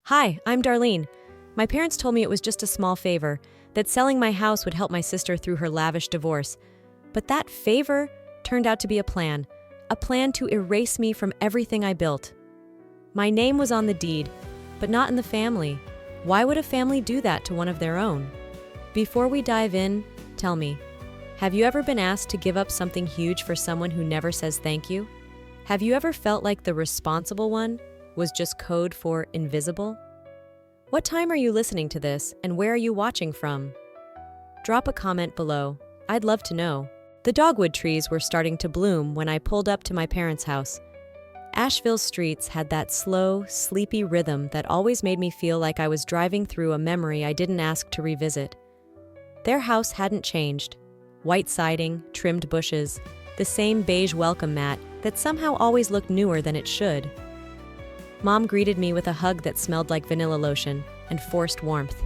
Hi, I'm Darlene. My parents told me it was just a small favor, that selling my house would help my sister through her lavish divorce. But that favor turned out to be a plan to erase me from everything I built. My name was on the deed, but not in the family. Why would a family do that to one of their own? Before we dive in, tell me, have you ever been asked to give up something huge for someone who never says thank you? Have you ever felt like the responsible one was just code for invisible? What time are you listening to this, and where are you watching from? Drop a comment below. I'd love to know. The dogwood trees were starting to bloom when I pulled up to my parents' house. Asheville's streets had that slow, sleepy rhythm that always made me feel like I was driving through a memory I didn't ask to revisit. Their house hadn't changed. White siding, trimmed bushes, the same beige welcome mat that somehow always looked newer than it should. Mom greeted me with a hug that smelled like vanilla lotion and forced warmth.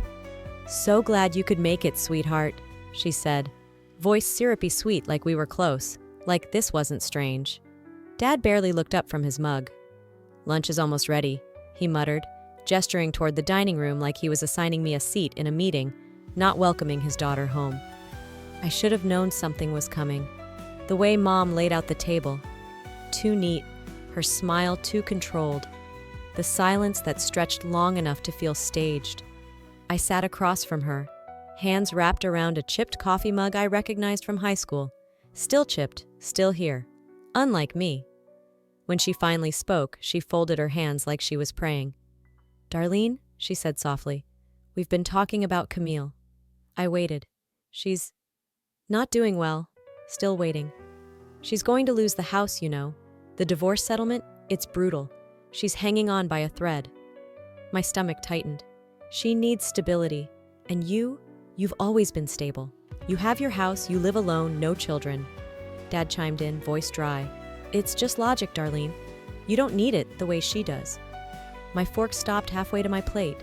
"So glad you could make it, sweetheart," she said, voice syrupy sweet like we were close, like this wasn't strange. Dad barely looked up from his mug. "Lunch is almost ready," he muttered, gesturing toward the dining room like he was assigning me a seat in a meeting, not welcoming his daughter home. I should have known something was coming. The way Mom laid out the table. Too neat, her smile too controlled. The silence that stretched long enough to feel staged. I sat across from her, hands wrapped around a chipped coffee mug I recognized from high school. Still chipped, still here. Unlike me. When she finally spoke, she folded her hands like she was praying. "Darlene," she said softly, "we've been talking about Camille." I waited. "She's not doing well. Still waiting. She's going to lose the house, you know. The divorce settlement, it's brutal. She's hanging on by a thread." My stomach tightened. She needs stability. And you've always been stable. You have your house, you live alone, no children. Dad chimed in, voice dry. "It's just logic, Darlene. You don't need it the way she does." My fork stopped halfway to my plate.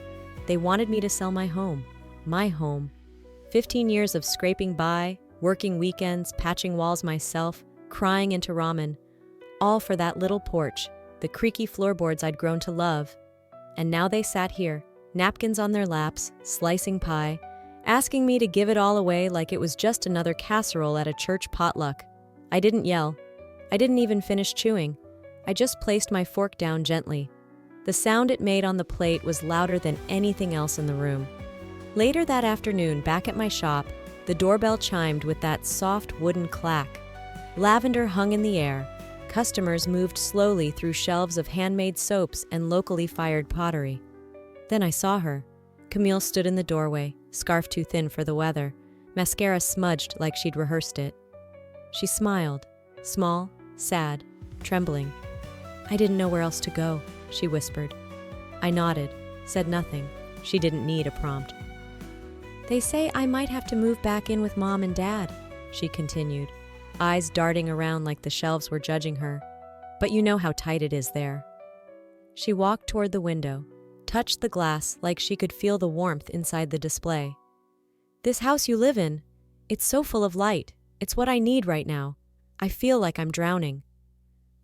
They wanted me to sell my home. My home. 15 years of scraping by, working weekends, patching walls myself, crying into ramen. All for that little porch, the creaky floorboards I'd grown to love. And now they sat here, napkins on their laps, slicing pie, asking me to give it all away like it was just another casserole at a church potluck. I didn't yell. I didn't even finish chewing. I just placed my fork down gently. The sound it made on the plate was louder than anything else in the room. Later that afternoon, back at my shop, the doorbell chimed with that soft wooden clack. Lavender hung in the air. Customers moved slowly through shelves of handmade soaps and locally fired pottery. Then I saw her. Camille stood in the doorway, scarf too thin for the weather, mascara smudged like she'd rehearsed it. She smiled, small, sad, trembling. "I didn't know where else to go," she whispered. I nodded, said nothing. She didn't need a prompt. "They say I might have to move back in with Mom and Dad," she continued, eyes darting around like the shelves were judging her. "But you know how tight it is there." She walked toward the window, touched the glass like she could feel the warmth inside the display. "This house you live in, it's so full of light. It's what I need right now. I feel like I'm drowning."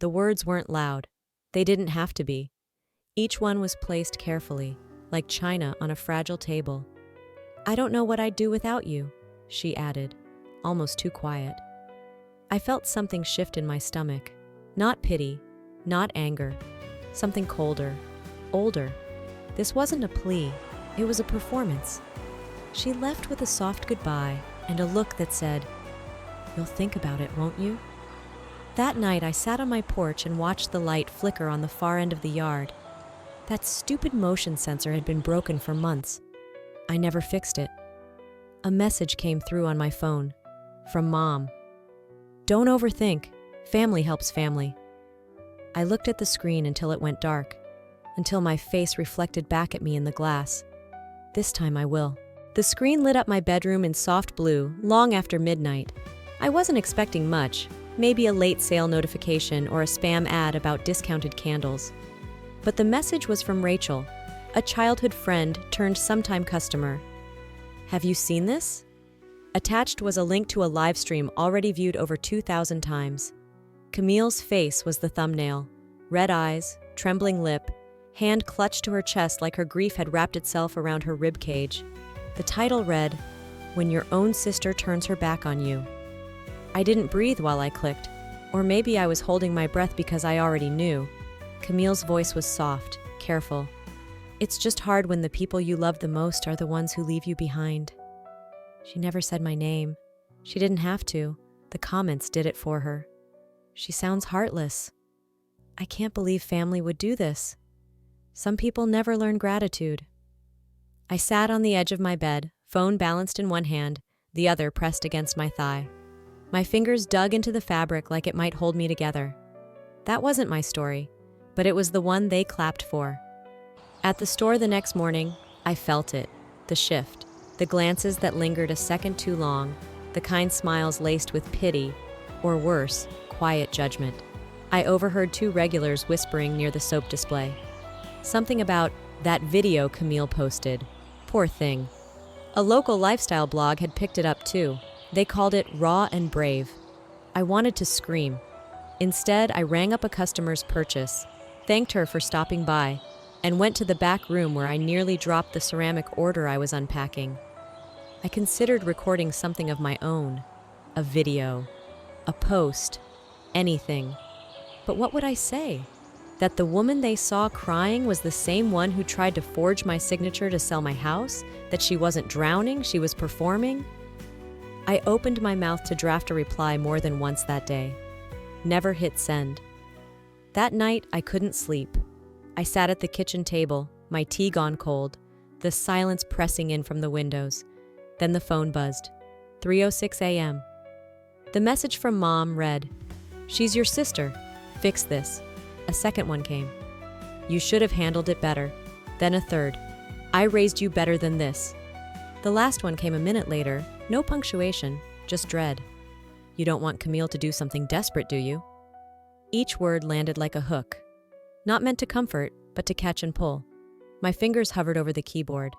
The words weren't loud. They didn't have to be. Each one was placed carefully, like china on a fragile table. "I don't know what I'd do without you," she added, almost too quiet. I felt something shift in my stomach. Not pity, not anger. Something colder, older. This wasn't a plea. It was a performance. She left with a soft goodbye and a look that said, "You'll think about it, won't you?" That night, I sat on my porch and watched the light flicker on the far end of the yard. That stupid motion sensor had been broken for months. I never fixed it. A message came through on my phone. From Mom. "Don't overthink. Family helps family." I looked at the screen until it went dark, until my face reflected back at me in the glass. This time I will. The screen lit up my bedroom in soft blue long after midnight. I wasn't expecting much, maybe a late sale notification or a spam ad about discounted candles. But the message was from Rachel, a childhood friend turned sometime customer. "Have you seen this?" Attached was a link to a live stream already viewed over 2,000 times. Camille's face was the thumbnail. Red eyes, trembling lip, hand clutched to her chest like her grief had wrapped itself around her rib cage. The title read, "When Your Own Sister Turns Her Back on You." I didn't breathe while I clicked, or maybe I was holding my breath because I already knew. Camille's voice was soft, careful. "It's just hard when the people you love the most are the ones who leave you behind." She never said my name. She didn't have to. The comments did it for her. She sounds heartless. I can't believe family would do this. Some people never learn gratitude. I sat on the edge of my bed, phone balanced in one hand, the other pressed against my thigh. My fingers dug into the fabric like it might hold me together. That wasn't my story, but it was the one they clapped for. At the store the next morning, I felt it, the shift, the glances that lingered a second too long, the kind smiles laced with pity, or worse, quiet judgment. I overheard two regulars whispering near the soap display. Something about that video Camille posted. Poor thing. A local lifestyle blog had picked it up too. They called it raw and brave. I wanted to scream. Instead, I rang up a customer's purchase, thanked her for stopping by, and went to the back room where I nearly dropped the ceramic order I was unpacking. I considered recording something of my own, a video, a post, anything. But what would I say? That the woman they saw crying was the same one who tried to forge my signature to sell my house? That she wasn't drowning, she was performing? I opened my mouth to draft a reply more than once that day. Never hit send. That night, I couldn't sleep. I sat at the kitchen table, my tea gone cold, the silence pressing in from the windows. Then the phone buzzed. 3:06 a.m. The message from Mom read, "She's your sister. Fix this." A second one came. "You should have handled it better." Then a third. "I raised you better than this." The last one came a minute later, no punctuation, just dread. "You don't want Camille to do something desperate, do you?" Each word landed like a hook. Not meant to comfort, but to catch and pull. My fingers hovered over the keyboard.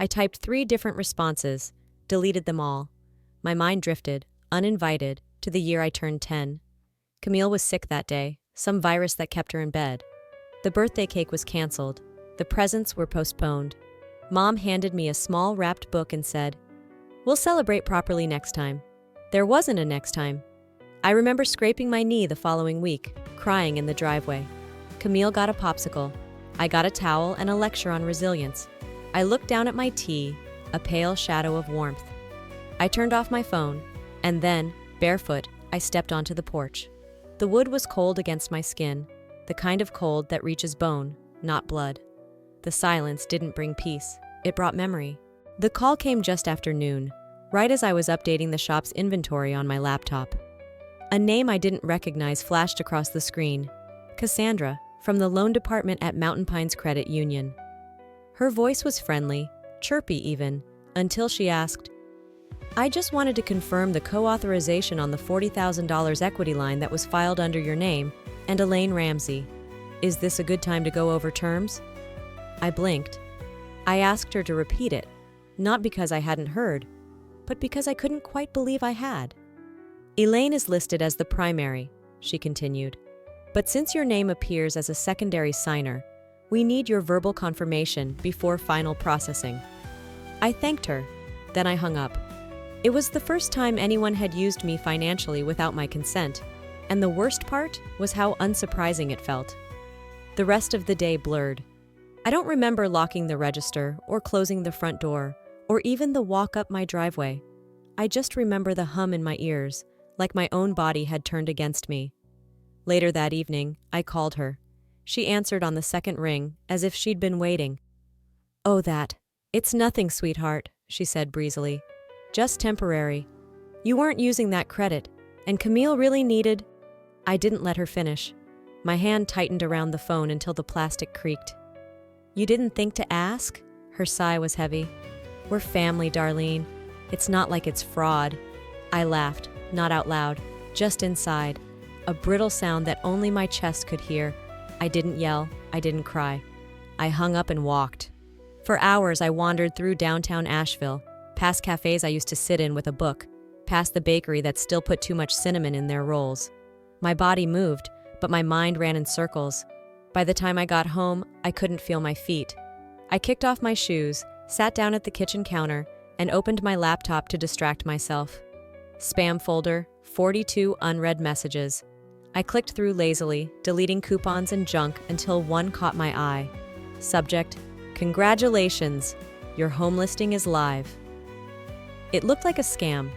I typed 3 different responses, deleted them all. My mind drifted, uninvited, to the year I turned 10. Camille was sick that day, some virus that kept her in bed. The birthday cake was canceled. The presents were postponed. Mom handed me a small wrapped book and said, "We'll celebrate properly next time." There wasn't a next time. I remember scraping my knee the following week, crying in the driveway. Camille got a popsicle. I got a towel and a lecture on resilience. I looked down at my tea, a pale shadow of warmth. I turned off my phone, and then, barefoot, I stepped onto the porch. The wood was cold against my skin, the kind of cold that reaches bone, not blood. The silence didn't bring peace. It brought memory. The call came just after noon, right as I was updating the shop's inventory on my laptop. A name I didn't recognize flashed across the screen. Cassandra, from the loan department at Mountain Pines Credit Union. Her voice was friendly, chirpy even, until she asked, "I just wanted to confirm the co-authorization on the $40,000 equity line that was filed under your name and Elaine Ramsey. Is this a good time to go over terms?" I blinked. I asked her to repeat it, not because I hadn't heard, but because I couldn't quite believe I had. "Elaine is listed as the primary," she continued. "But since your name appears as a secondary signer, we need your verbal confirmation before final processing." I thanked her, then I hung up. It was the first time anyone had used me financially without my consent, and the worst part was how unsurprising it felt. The rest of the day blurred. I don't remember locking the register or closing the front door, or even the walk up my driveway. I just remember the hum in my ears, like my own body had turned against me. Later that evening, I called her. She answered on the second ring, as if she'd been waiting. "Oh, that. It's nothing, sweetheart," she said breezily. "Just temporary. You weren't using that credit, and Camille really needed—" I didn't let her finish. My hand tightened around the phone until the plastic creaked. "You didn't think to ask?" Her sigh was heavy. "We're family, Darlene. It's not like it's fraud." I laughed, not out loud, just inside, a brittle sound that only my chest could hear. I didn't yell, I didn't cry. I hung up and walked. For hours I wandered through downtown Asheville, past cafes I used to sit in with a book, past the bakery that still put too much cinnamon in their rolls. My body moved, but my mind ran in circles. By the time I got home, I couldn't feel my feet. I kicked off my shoes, sat down at the kitchen counter, and opened my laptop to distract myself. Spam folder, 42 unread messages. I clicked through lazily, deleting coupons and junk until one caught my eye. Subject: Congratulations, your home listing is live. It looked like a scam,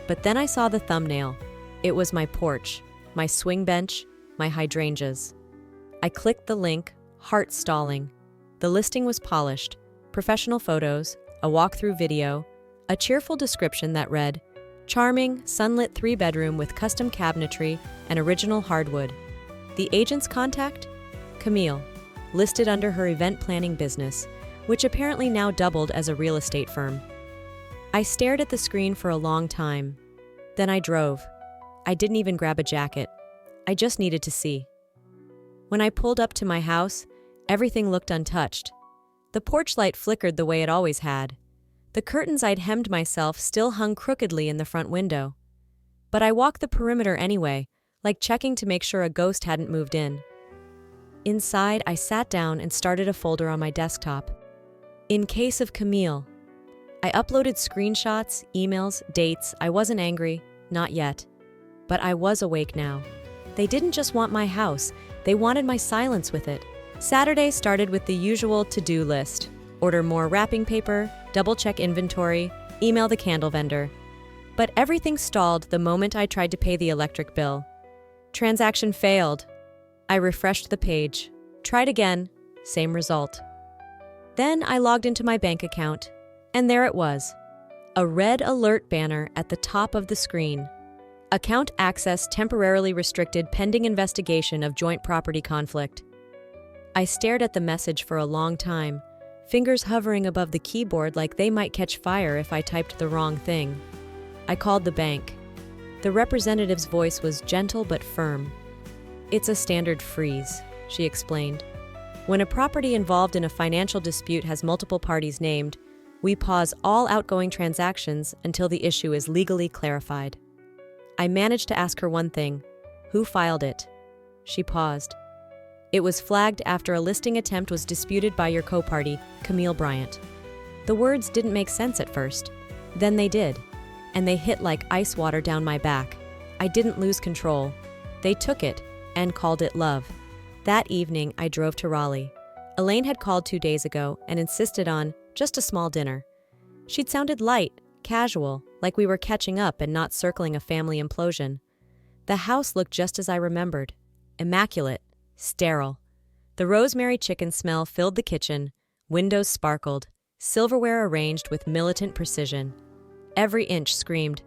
but then I saw the thumbnail. It was my porch, my swing bench, my hydrangeas. I clicked the link, heart stalling. The listing was polished, professional photos, a walkthrough video, a cheerful description that read, "Charming, sunlit 3-bedroom with custom cabinetry and original hardwood." The agent's contact? Camille, listed under her event planning business, which apparently now doubled as a real estate firm. I stared at the screen for a long time. Then I drove. I didn't even grab a jacket. I just needed to see. When I pulled up to my house, everything looked untouched. The porch light flickered the way it always had. The curtains I'd hemmed myself still hung crookedly in the front window. But I walked the perimeter anyway, like checking to make sure a ghost hadn't moved in. Inside, I sat down and started a folder on my desktop. In case of Camille. I uploaded screenshots, emails, dates. I wasn't angry, not yet. But I was awake now. They didn't just want my house, they wanted my silence with it. Saturday started with the usual to-do list. Order more wrapping paper, double-check inventory, email the candle vendor. But everything stalled the moment I tried to pay the electric bill. Transaction failed. I refreshed the page. Tried again, same result. Then I logged into my bank account, and there it was. A red alert banner at the top of the screen. Account access temporarily restricted pending investigation of joint property conflict. I stared at the message for a long time, fingers hovering above the keyboard like they might catch fire if I typed the wrong thing. I called the bank. The representative's voice was gentle but firm. "It's a standard freeze," she explained. "When a property involved in a financial dispute has multiple parties named, we pause all outgoing transactions until the issue is legally clarified." I managed to ask her one thing. "Who filed it?" She paused. "It was flagged after a listing attempt was disputed by your co-party, Camille Bryant." The words didn't make sense at first. Then they did. And they hit like ice water down my back. I didn't lose control. They took it and called it love. That evening, I drove to Raleigh. Elaine had called 2 days ago and insisted on just a small dinner. She'd sounded light, casual, like we were catching up and not circling a family implosion. The house looked just as I remembered. Immaculate. Sterile. The rosemary chicken smell filled the kitchen, windows sparkled, silverware arranged with militant precision. Every inch screamed,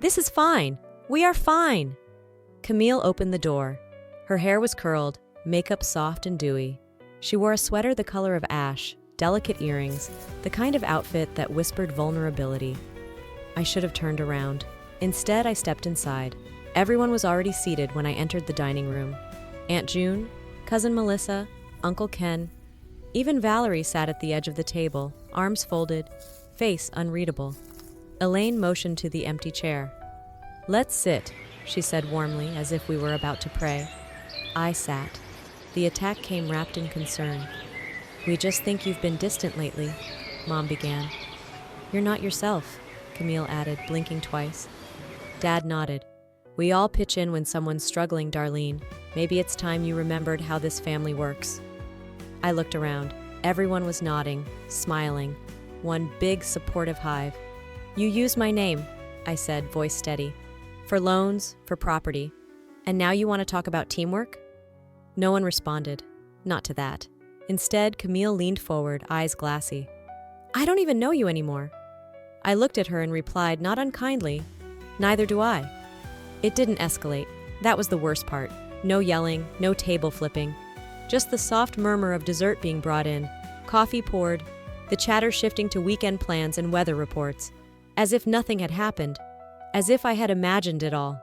"This is fine! We are fine!" Camille opened the door. Her hair was curled, makeup soft and dewy. She wore a sweater the color of ash, delicate earrings, the kind of outfit that whispered vulnerability. I should have turned around. Instead, I stepped inside. Everyone was already seated when I entered the dining room. Aunt June, Cousin Melissa, Uncle Ken. Even Valerie sat at the edge of the table, arms folded, face unreadable. Elaine motioned to the empty chair. "Let's sit," she said warmly, as if we were about to pray. I sat. The attack came wrapped in concern. "We just think you've been distant lately," Mom began. "You're not yourself," Camille added, blinking twice. Dad nodded. "We all pitch in when someone's struggling, Darlene. Maybe it's time you remembered how this family works." I looked around. Everyone was nodding, smiling. One big, supportive hive. "You used my name," I said, voice steady. "For loans, for property. And now you want to talk about teamwork?" No one responded. Not to that. Instead, Camille leaned forward, eyes glassy. "I don't even know you anymore." I looked at her and replied, not unkindly, "Neither do I." It didn't escalate. That was the worst part. No yelling, no table flipping. Just the soft murmur of dessert being brought in, coffee poured, the chatter shifting to weekend plans and weather reports. As if nothing had happened. As if I had imagined it all.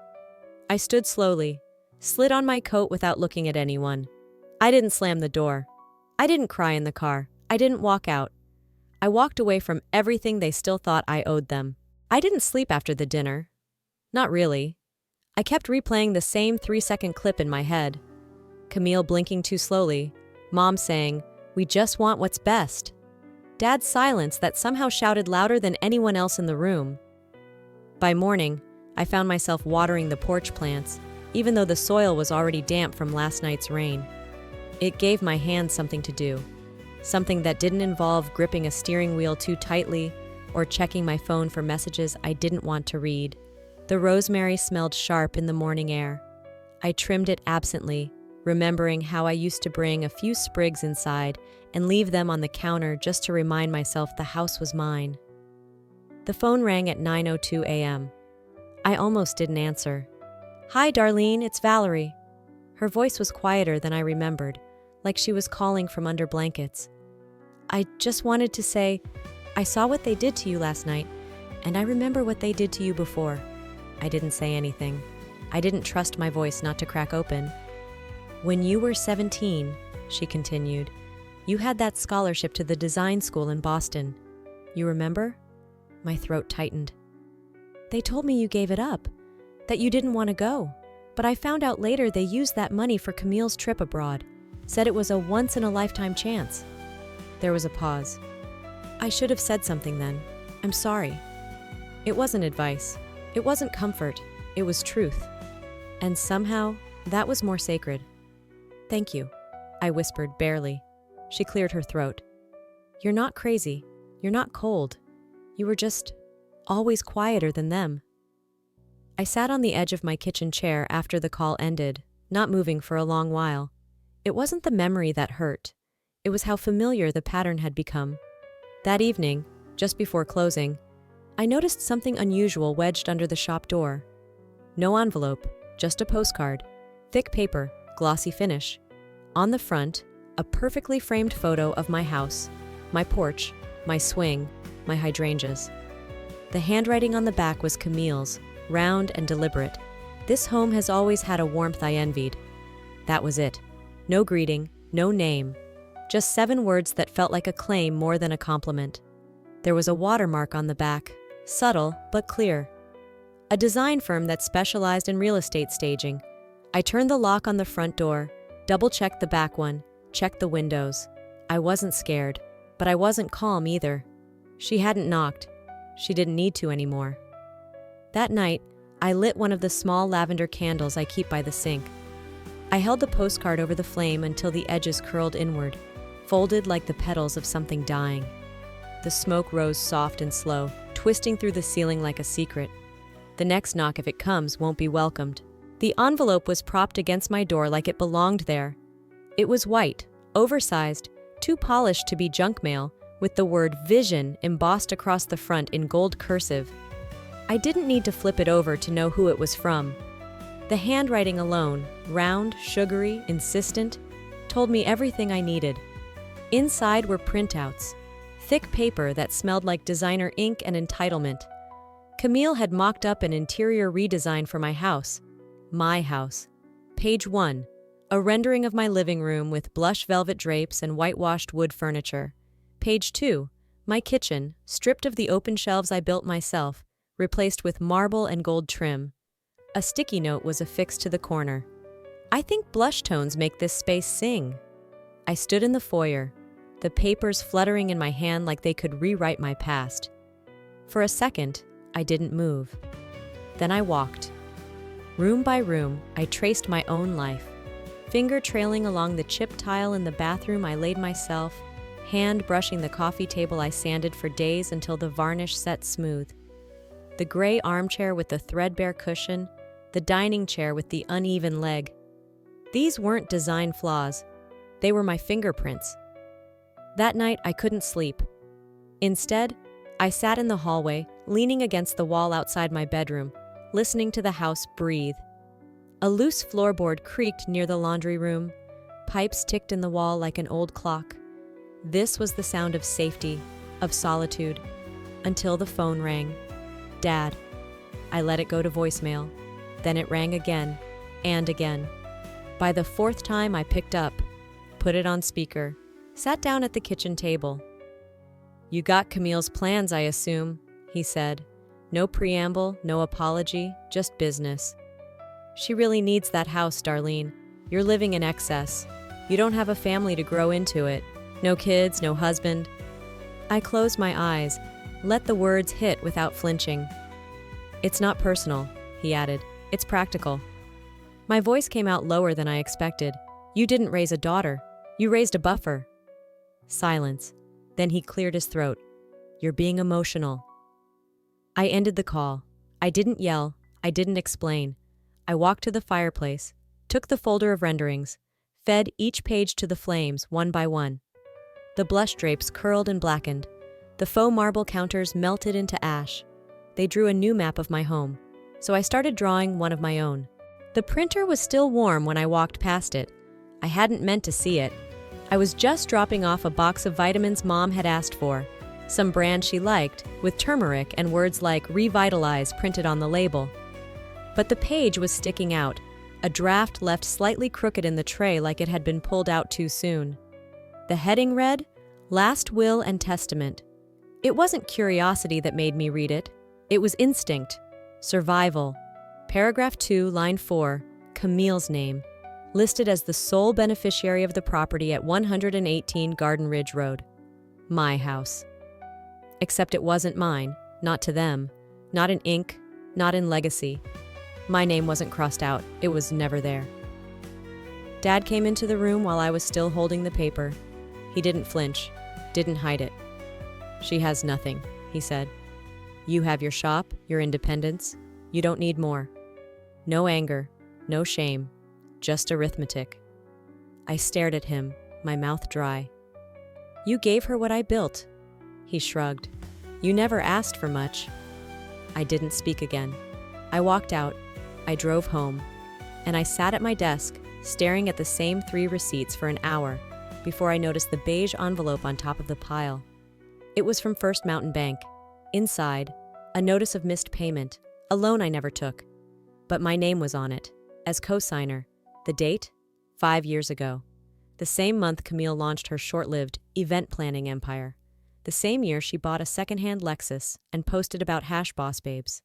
I stood slowly, slid on my coat without looking at anyone. I didn't slam the door. I didn't cry in the car. I didn't walk out. I walked away from everything they still thought I owed them. I didn't sleep after the dinner. Not really. I kept replaying the same 3-second clip in my head. Camille blinking too slowly, Mom saying, "We just want what's best." Dad's silence that somehow shouted louder than anyone else in the room. By morning, I found myself watering the porch plants, even though the soil was already damp from last night's rain. It gave my hands something to do, something that didn't involve gripping a steering wheel too tightly or checking my phone for messages I didn't want to read. The rosemary smelled sharp in the morning air. I trimmed it absently, remembering how I used to bring a few sprigs inside and leave them on the counter just to remind myself the house was mine. The phone rang at 9:02 a.m. I almost didn't answer. "Hi, Darlene, it's Valerie." Her voice was quieter than I remembered, like she was calling from under blankets. "I just wanted to say, I saw what they did to you last night, and I remember what they did to you before." I didn't say anything. I didn't trust my voice not to crack open. "When you were 17, she continued, "you had that scholarship to the design school in Boston. You remember?" My throat tightened. "They told me you gave it up, that you didn't want to go, but I found out later they used that money for Camille's trip abroad, said it was a once-in-a-lifetime chance." There was a pause. "I should have said something then. I'm sorry." It wasn't advice. It wasn't comfort. It was truth. And somehow, that was more sacred. "Thank you," I whispered barely. She cleared her throat. "You're not crazy. You're not cold. You were just always quieter than them." I sat on the edge of my kitchen chair after the call ended, not moving for a long while. It wasn't the memory that hurt. It was how familiar the pattern had become. That evening, just before closing, I noticed something unusual wedged under the shop door. No envelope, just a postcard. Thick paper, glossy finish. On the front, a perfectly framed photo of my house, my porch, my swing, my hydrangeas. The handwriting on the back was Camille's, round and deliberate. "This home has always had a warmth I envied." That was it. No greeting, no name. Just 7 words that felt like a claim more than a compliment. There was a watermark on the back, subtle but clear. A design firm that specialized in real estate staging. I turned the lock on the front door, double-checked the back one, checked the windows. I wasn't scared, but I wasn't calm either. She hadn't knocked. She didn't need to anymore. That night, I lit one of the small lavender candles I keep by the sink. I held the postcard over the flame until the edges curled inward, folded like the petals of something dying. The smoke rose soft and slow, twisting through the ceiling like a secret. The next knock, if it comes, won't be welcomed. The envelope was propped against my door like it belonged there. It was white, oversized, too polished to be junk mail, with the word "Vision" embossed across the front in gold cursive. I didn't need to flip it over to know who it was from. The handwriting alone, round, sugary, insistent, told me everything I needed. Inside were printouts, thick paper that smelled like designer ink and entitlement. Camille had mocked up an interior redesign for my house. My house. Page 1. A rendering of my living room with blush velvet drapes and whitewashed wood furniture. Page 2. My kitchen, stripped of the open shelves I built myself, replaced with marble and gold trim. A sticky note was affixed to the corner. "I think blush tones make this space sing." I stood in the foyer, the papers fluttering in my hand like they could rewrite my past. For a second, I didn't move. Then I walked. Room by room, I traced my own life. Finger trailing along the chip tile in the bathroom I laid myself, hand brushing the coffee table I sanded for days until the varnish set smooth. The gray armchair with the threadbare cushion, the dining chair with the uneven leg. These weren't design flaws. They were my fingerprints. That night, I couldn't sleep. Instead, I sat in the hallway, leaning against the wall outside my bedroom, listening to the house breathe. A loose floorboard creaked near the laundry room. Pipes ticked in the wall like an old clock. This was the sound of safety, of solitude, until the phone rang. Dad. I let it go to voicemail. Then it rang again, and again. By the 4th time, I picked up, put it on speaker, sat down at the kitchen table. "You got Camille's plans, I assume," he said. No preamble, no apology, just business. "She really needs that house, Darlene. You're living in excess. You don't have a family to grow into it. No kids, no husband. I closed my eyes, let the words hit without flinching. It's not personal, he added. It's practical. My voice came out lower than I expected. You didn't raise a daughter. You raised a buffer. Silence. Then he cleared his throat. You're being emotional. I ended the call. I didn't yell. I didn't explain. I walked to the fireplace, took the folder of renderings, fed each page to the flames one by one. The blush drapes curled and blackened. The faux marble counters melted into ash. They drew a new map of my home, so I started drawing one of my own. The printer was still warm when I walked past it. I hadn't meant to see it. I was just dropping off a box of vitamins Mom had asked for, some brand she liked, with turmeric and words like revitalize printed on the label. But the page was sticking out, a draft left slightly crooked in the tray like it had been pulled out too soon. The heading read, Last Will and Testament. It wasn't curiosity that made me read it. It was instinct. Survival. Paragraph 2, line 4, Camille's name, listed as the sole beneficiary of the property at 118 Garden Ridge Road. My house. Except it wasn't mine, not to them, not in ink, not in legacy. My name wasn't crossed out, it was never there. Dad came into the room while I was still holding the paper. He didn't flinch, didn't hide it. She has nothing, he said. You have your shop, your independence. You don't need more. No anger, no shame, just arithmetic. I stared at him, my mouth dry. You gave her what I built. He shrugged. You never asked for much. I didn't speak again. I walked out. I drove home. And I sat at my desk, staring at the same 3 receipts for an hour before I noticed the beige envelope on top of the pile. It was from First Mountain Bank. Inside, a notice of missed payment, a loan I never took. But my name was on it, as co-signer. The date? 5 years ago. The same month Camille launched her short-lived event planning empire. The same year she bought a second-hand Lexus and posted about Hash Boss Babes.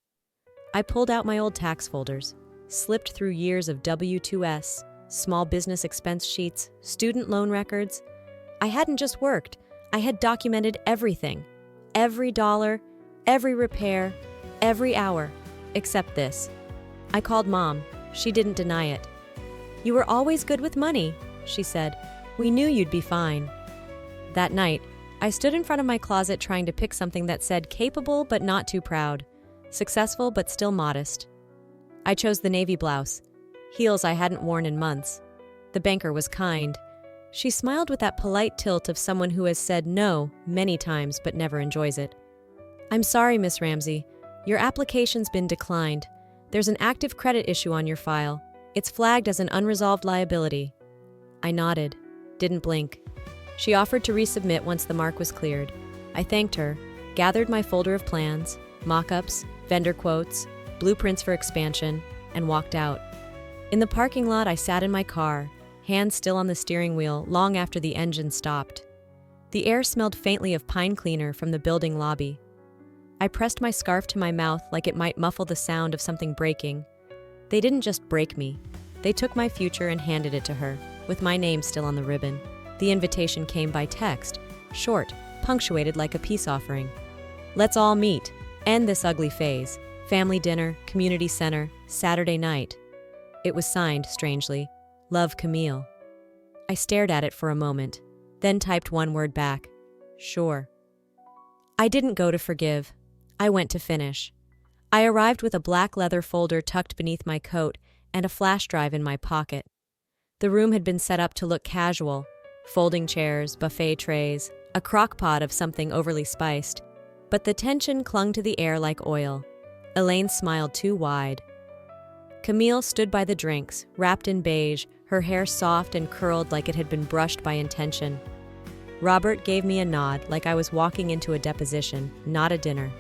I pulled out my old tax folders, slipped through years of W-2S, small business expense sheets, student loan records. I hadn't just worked, I had documented everything. Every dollar, every repair, every hour, except this. I called Mom. She didn't deny it. You were always good with money, she said. We knew you'd be fine. That night, I stood in front of my closet trying to pick something that said capable but not too proud, successful but still modest. I chose the navy blouse, heels I hadn't worn in months. The banker was kind. She smiled with that polite tilt of someone who has said no many times but never enjoys it. I'm sorry, Miss Ramsey. Your application's been declined. There's an active credit issue on your file. It's flagged as an unresolved liability. I nodded, didn't blink. She offered to resubmit once the mark was cleared. I thanked her, gathered my folder of plans, mock-ups, vendor quotes, blueprints for expansion, and walked out. In the parking lot, I sat in my car, hands still on the steering wheel long after the engine stopped. The air smelled faintly of pine cleaner from the building lobby. I pressed my scarf to my mouth like it might muffle the sound of something breaking. They didn't just break me. They took my future and handed it to her, with my name still on the ribbon. The invitation came by text, short, punctuated like a peace offering. Let's all meet. End this ugly phase. Family dinner, community center, Saturday night. It was signed, strangely, Love, Camille. I stared at it for a moment, then typed one word back. Sure. I didn't go to forgive. I went to finish. I arrived with a black leather folder tucked beneath my coat and a flash drive in my pocket. The room had been set up to look casual. Folding chairs, buffet trays, a crock pot of something overly spiced. But the tension clung to the air like oil. Elaine smiled too wide. Camille stood by the drinks, wrapped in beige, her hair soft and curled like it had been brushed by intention. Robert gave me a nod like I was walking into a deposition, not a dinner.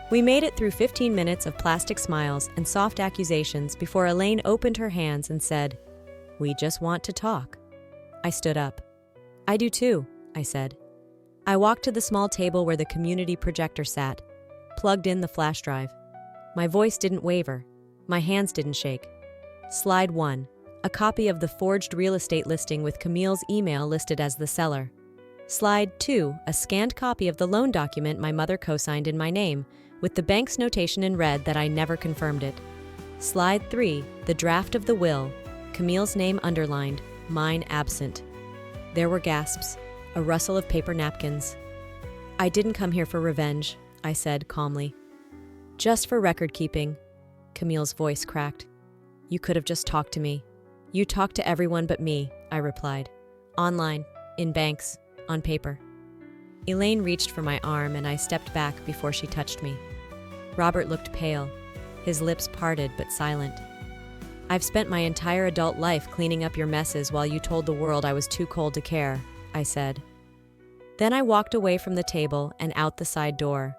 We made it through 15 minutes of plastic smiles and soft accusations before Elaine opened her hands and said, "We just want to talk." I stood up. "I do too," I said. I walked to the small table where the community projector sat, plugged in the flash drive. My voice didn't waver. My hands didn't shake. Slide 1. a copy of the forged real estate listing with Camille's email listed as the seller. Slide 2, a scanned copy of the loan document my mother co-signed in my name, with the bank's notation in red that I never confirmed it. Slide 3, the draft of the will, Camille's name underlined, mine absent. There were gasps, a rustle of paper napkins. "I didn't come here for revenge," I said calmly. "Just for record keeping." Camille's voice cracked. "You could have just talked to me." "You talked to everyone but me," I replied. "Online, in banks, on paper." Elaine reached for my arm and I stepped back before she touched me. Robert looked pale, his lips parted but silent. "I've spent my entire adult life cleaning up your messes while you told the world I was too cold to care," I said. Then I walked away from the table and out the side door.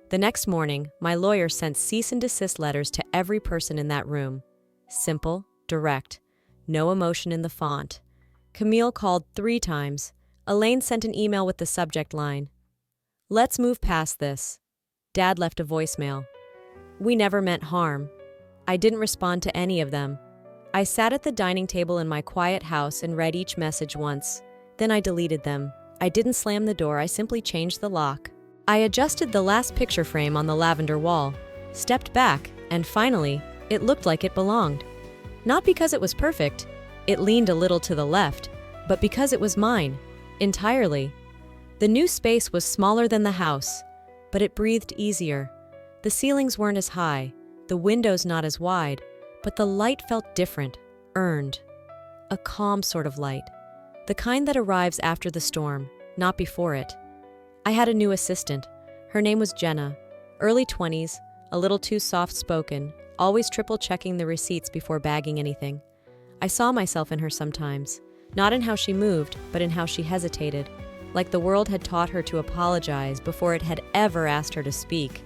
The next morning, my lawyer sent cease and desist letters to every person in that room. Simple, direct, no emotion in the font. Camille called 3 times. Elaine sent an email with the subject line, "Let's move past this." Dad left a voicemail. We never meant harm. I didn't respond to any of them. I sat at the dining table in my quiet house and read each message once. Then I deleted them. I didn't slam the door, I simply changed the lock. I adjusted the last picture frame on the lavender wall, stepped back, and finally, it looked like it belonged. Not because it was perfect, it leaned a little to the left, but because it was mine, entirely. The new space was smaller than the house, but it breathed easier. The ceilings weren't as high, the windows not as wide, but the light felt different, earned. A calm sort of light, the kind that arrives after the storm, not before it. I had a new assistant. Her name was Jenna, early 20s, a little too soft-spoken, always triple-checking the receipts before bagging anything. I saw myself in her sometimes, not in how she moved, but in how she hesitated, like the world had taught her to apologize before it had ever asked her to speak.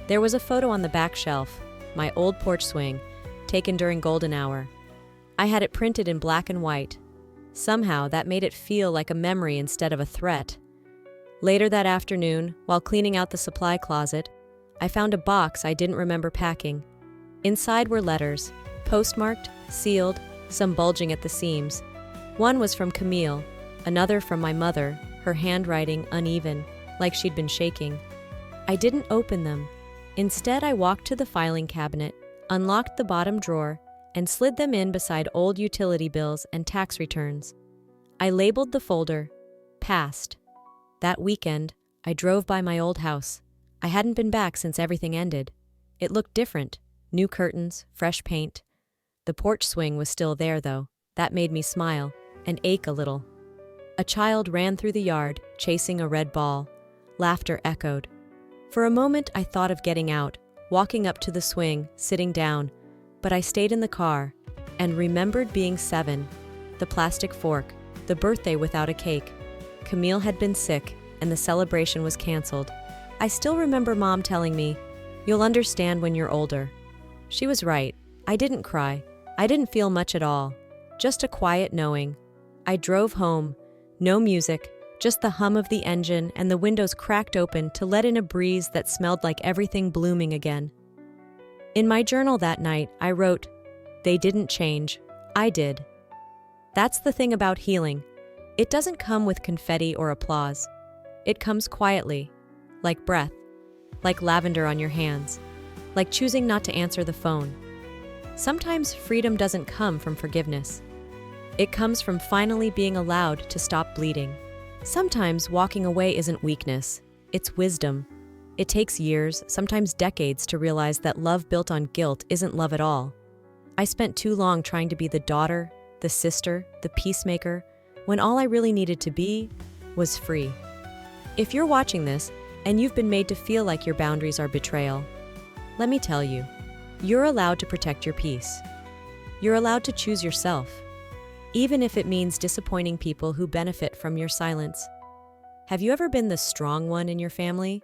There was a photo on the back shelf, my old porch swing, taken during golden hour. I had it printed in black and white. Somehow, that made it feel like a memory instead of a threat. Later that afternoon, while cleaning out the supply closet, I found a box I didn't remember packing. Inside were letters, postmarked, sealed, some bulging at the seams. One was from Camille, another from my mother, her handwriting uneven, like she'd been shaking. I didn't open them. Instead, I walked to the filing cabinet, unlocked the bottom drawer, and slid them in beside old utility bills and tax returns. I labeled the folder, Past. That weekend, I drove by my old house. I hadn't been back since everything ended. It looked different, new curtains, fresh paint. The porch swing was still there, though. That made me smile and ache a little. A child ran through the yard, chasing a red ball. Laughter echoed. For a moment, I thought of getting out, walking up to the swing, sitting down. But I stayed in the car and remembered being 7, the plastic fork, the birthday without a cake. Camille had been sick, and the celebration was canceled. I still remember Mom telling me, "You'll understand when you're older." She was right. I didn't cry. I didn't feel much at all. Just a quiet knowing. I drove home. No music, just the hum of the engine and the windows cracked open to let in a breeze that smelled like everything blooming again. In my journal that night, I wrote, "They didn't change. I did." That's the thing about healing. It doesn't come with confetti or applause. It comes quietly, like breath, like lavender on your hands, like choosing not to answer the phone. Sometimes freedom doesn't come from forgiveness. It comes from finally being allowed to stop bleeding. Sometimes walking away isn't weakness, it's wisdom. It takes years, sometimes decades, to realize that love built on guilt isn't love at all. I spent too long trying to be the daughter, the sister, the peacemaker, when all I really needed to be was free. If you're watching this and you've been made to feel like your boundaries are betrayal, let me tell you, you're allowed to protect your peace. You're allowed to choose yourself, even if it means disappointing people who benefit from your silence. Have you ever been the strong one in your family?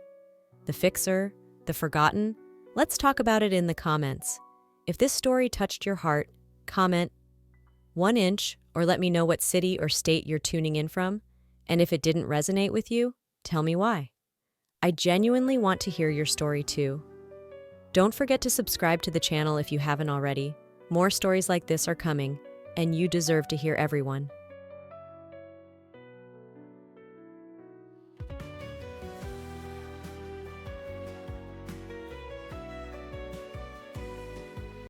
The fixer? The forgotten? Let's talk about it in the comments. If this story touched your heart, comment 1 inch or let me know what city or state you're tuning in from. And if it didn't resonate with you, tell me why. I genuinely want to hear your story too. Don't forget to subscribe to the channel if you haven't already. More stories like this are coming, and you deserve to hear everyone.